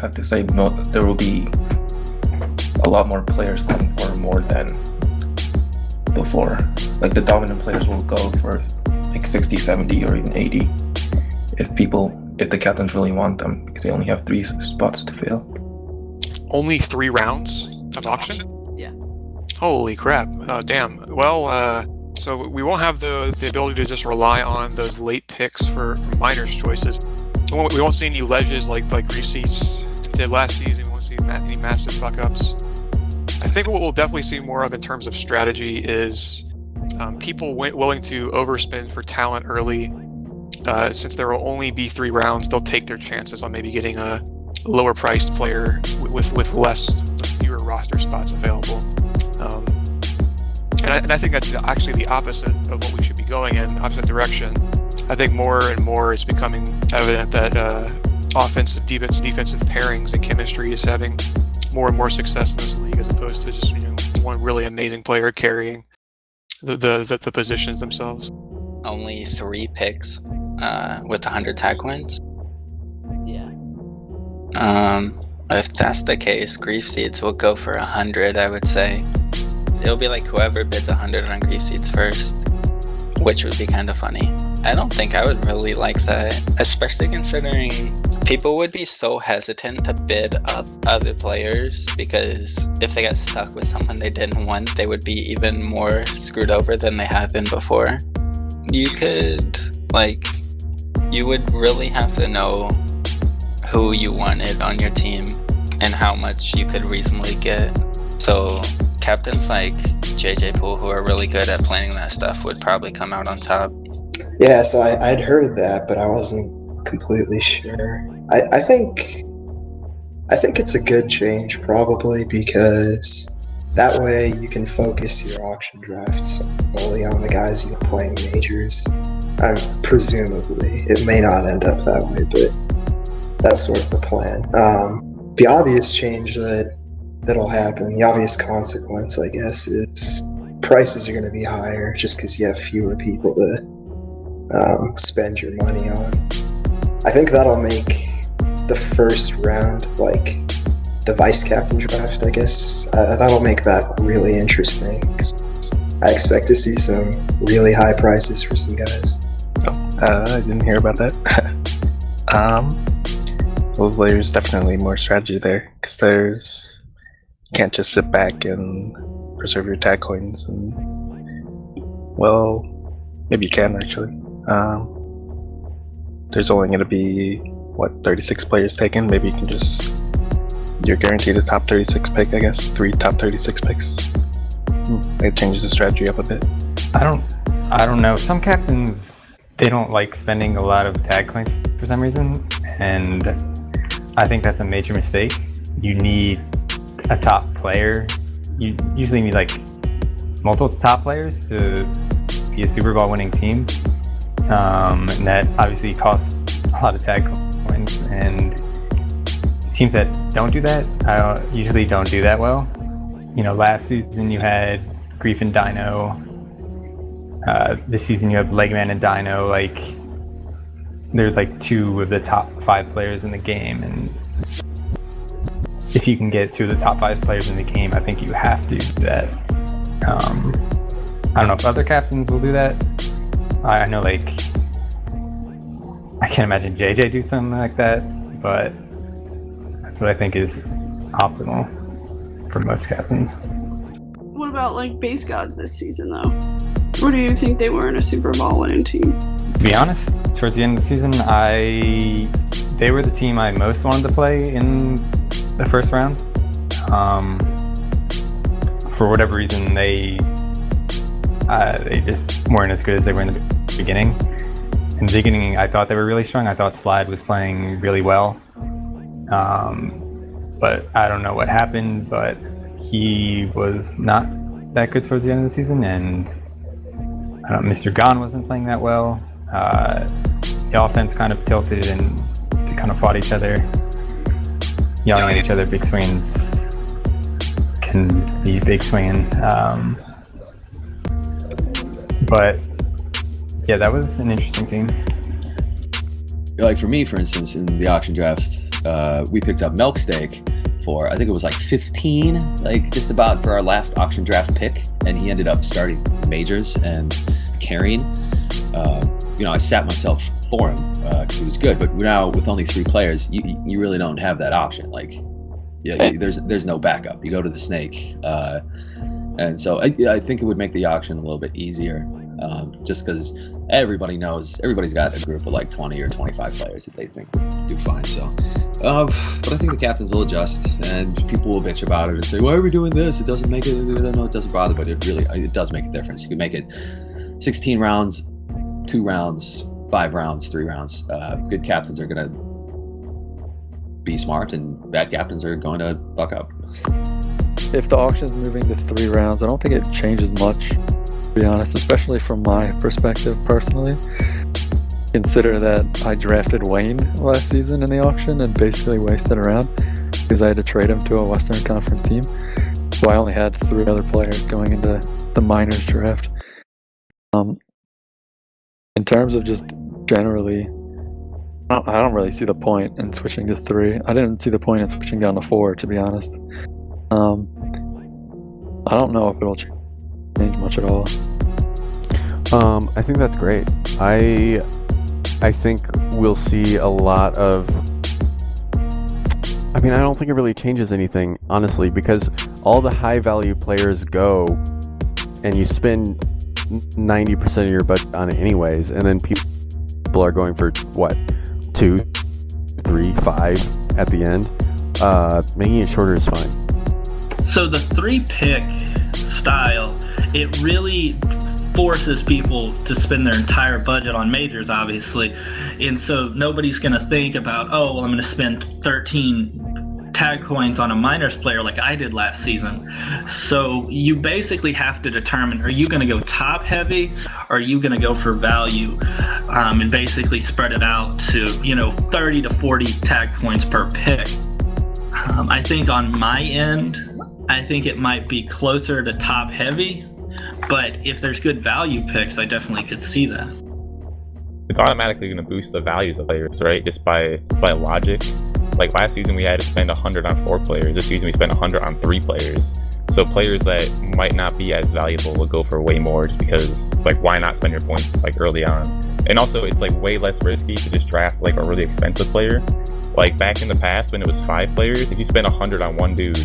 have to say there will be a lot more players going for more than before. Like the dominant players will go for like 60, 70, or even 80 if the captains really want them, because they only have 3 spots to fill. Only 3 rounds of auction? Yeah. Holy crap. Oh, damn. Well, so we won't have the ability to just rely on those late picks for minors' choices. We won't see any ledges like Grief Seats did last season. We won't see any massive fuck-ups. I think what we'll definitely see more of in terms of strategy is people willing to overspend for talent early. Since there will only be 3 rounds, they'll take their chances on maybe getting a lower-priced player with fewer roster spots available. And I think that's actually the opposite of what we should be going in, opposite direction. I think more and more it's becoming evident that offensive, defensive pairings and chemistry is having more and more success in this league, as opposed to just one really amazing player carrying the positions themselves. Only 3 picks with 100 tag wins. Yeah. If that's the case, Grief Seeds will go for 100, I would say. It'll be like whoever bids 100 on Grief Seeds first, which would be kind of funny. I don't think I would really like that, especially considering people would be so hesitant to bid up other players, because if they got stuck with someone they didn't want, they would be even more screwed over than they have been before. You would really have to know who you wanted on your team and how much you could reasonably get. So captains like JJ Poole, who are really good at planning that stuff, would probably come out on top. Yeah, so I'd heard that, but I wasn't completely sure. I think it's a good change, probably, because that way you can focus your auction drafts solely on the guys you play in majors. Presumably, it may not end up that way, but that's sort of the plan. The obvious change that'll happen, the obvious consequence, I guess, is prices are going to be higher just because you have fewer people to spend your money on. I think that'll make the first round, like the vice captain draft, I guess, that'll make that really interesting, because I expect to see some really high prices for some guys. I didn't hear about that. Well, there's definitely more strategy there, because you can't just sit back and preserve your tag coins, and well, maybe you can actually. There's only going to be 36 players taken. Maybe you're guaranteed a top 36 pick, I guess. 3 top 36 picks. It changes the strategy up a bit. I don't know. Some captains, they don't like spending a lot of tag coins for some reason, and I think that's a major mistake. You need a top player. You usually need like multiple top players to be a Super Bowl winning team. And that obviously costs a lot of tag coins, and teams that don't do that usually don't do that well. Last season you had Grief and Dino. This season you have Legman and Dino. Like, there's like 2 of the top 5 players in the game, and if you can get 2 of the top 5 players in the game, I think you have to do that. I don't know if other captains will do that. I know, like, I can't imagine JJ do something like that, but that's what I think is optimal for most captains. What about, like, base gods this season, though? Or do you think they weren't a Super Bowl winning team? To be honest, towards the end of the season, they were the team I most wanted to play in the first round. For whatever reason, they just weren't as good as they were in the beginning. In the beginning, I thought they were really strong. I thought Slide was playing really well. But I don't know what happened, but he was not that good towards the end of the season, and Mr. Gon wasn't playing that well. The offense kind of tilted, and they kind of fought each other, yelling at each other. Big swings can be big swinging. But yeah, that was an interesting team. Like for me, for instance, in the auction draft, we picked up Milk Steak for, I think it was like 15, like just about for our last auction draft pick, and he ended up starting majors and carrying. I sat myself for him because he was good, but now with only 3 players, you really don't have that option. Like, there's no backup. You go to the snake, and so I think it would make the auction a little bit easier, just because everybody's got a group of like 20 or 25 players that they think would do fine. So, but I think the captains will adjust, and people will bitch about it and say, "Why are we doing this? It doesn't make it." No, it doesn't bother, but it does make a difference. You can make it 16 rounds, 2 rounds, 5 rounds, 3 rounds. Good captains are gonna be smart, and bad captains are going to buck up. If the auction's moving to 3 rounds, I don't think it changes much, to be honest, especially from my perspective personally. Consider that I drafted Wayne last season in the auction and basically wasted a round because I had to trade him to a Western Conference team. So I only had 3 other players going into the minors draft. In terms of just generally, I don't really see the point in switching to 3. I didn't see the point in switching down to 4, to be honest. I don't know if it'll change much at all. I think that's great. I think we'll see a lot of... I don't think it really changes anything, honestly, because all the high-value players go, and you spend 90% of your budget on it anyways, and then people are going for, 2, 3, 5 at the end. Making it shorter is fine. So the 3-pick style, it really forces people to spend their entire budget on majors, obviously. And so nobody's going to think about, I'm going to spend 13 tag coins on a minors player like I did last season. So you basically have to determine, are you going to go top heavy, or are you going to go for value, and basically spread it out to 30 to 40 tag coins per pick. I think on my end, I think it might be closer to top heavy, but if there's good value picks, I definitely could see that. It's automatically going to boost the values of players, right? Just by logic. Like last season, we had to spend 100 on 4 players. This season, we spent 100 on 3 players. So players that might not be as valuable will go for way more, just because, why not spend your points early on? And also, it's way less risky to just draft a really expensive player. Back in the past, when it was 5 players, if you spend 100 on one dude,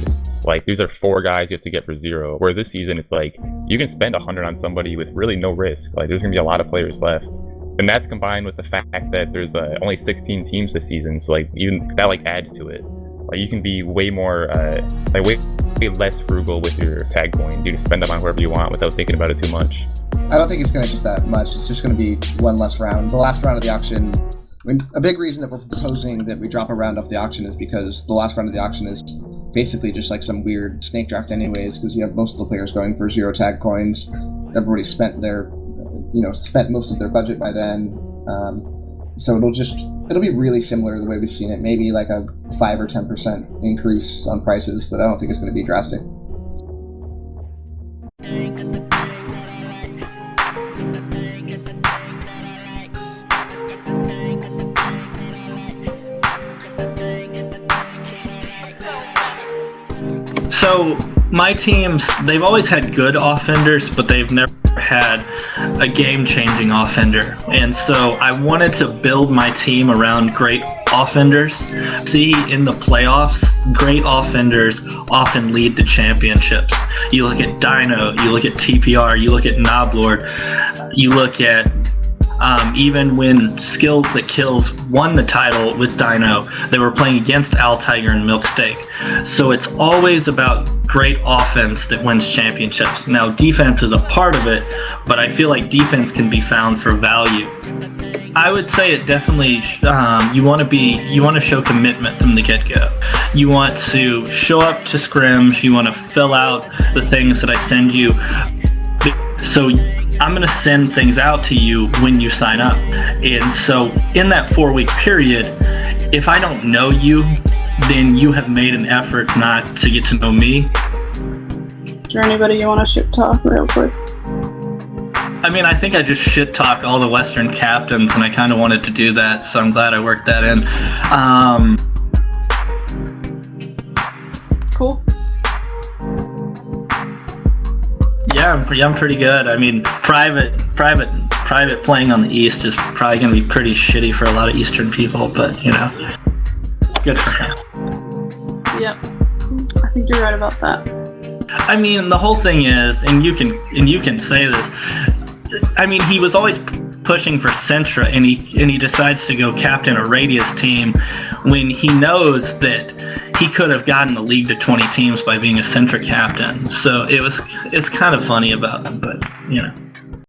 these are 4 guys you have to get for 0. Whereas this season, it's you can spend 100 on somebody with really no risk. There's gonna be a lot of players left, and that's combined with the fact that there's only 16 teams this season. So even that adds to it. You can be way more, way less frugal with your tag coin. You can spend them on whoever you want without thinking about it too much. I don't think it's gonna just that much. It's just gonna be one less round. The last round of the auction. A big reason that we're proposing that we drop a round off the auction is because the last round of the auction is basically just some weird snake draft anyways, because you have most of the players going for 0 tag coins. Everybody's spent spent most of their budget by then. So it'll be really similar to the way we've seen it. Maybe a 5 or 10% increase on prices, but I don't think it's going to be drastic. So my teams, they've always had good offenders, but they've never had a game-changing offender. And so I wanted to build my team around great offenders. See, in the playoffs, great offenders often lead to championships. You look at Dino, you look at TPR, you look at Noblord, you look at even when Skills That Kills won the title with Dino, they were playing against Al Tiger and Milksteak. So it's always about great offense that wins championships. Now, defense is a part of it, but I feel like defense can be found for value. I would say it definitely, you want to show commitment from the get-go. You want to show up to scrims, you want to fill out the things that I send you. So I'm going to send things out to you when you sign up. And so in that 4-week period, if I don't know you, then you have made an effort not to get to know me. Is there anybody you want to shit talk real quick? I think I just shit talk all the Western captains, and I kind of wanted to do that, so I'm glad I worked that in. Yeah, I'm pretty good. I mean, private playing on the East is probably going to be pretty shitty for a lot of Eastern people, but good for him. Yep, I think you're right about that. I mean, the whole thing is, and you can say this. I mean, he was always pushing for Sentra, and he decides to go captain a Radius team when he knows that he could have gotten the league to 20 teams by being a Sentra captain. So it's kind of funny about him, but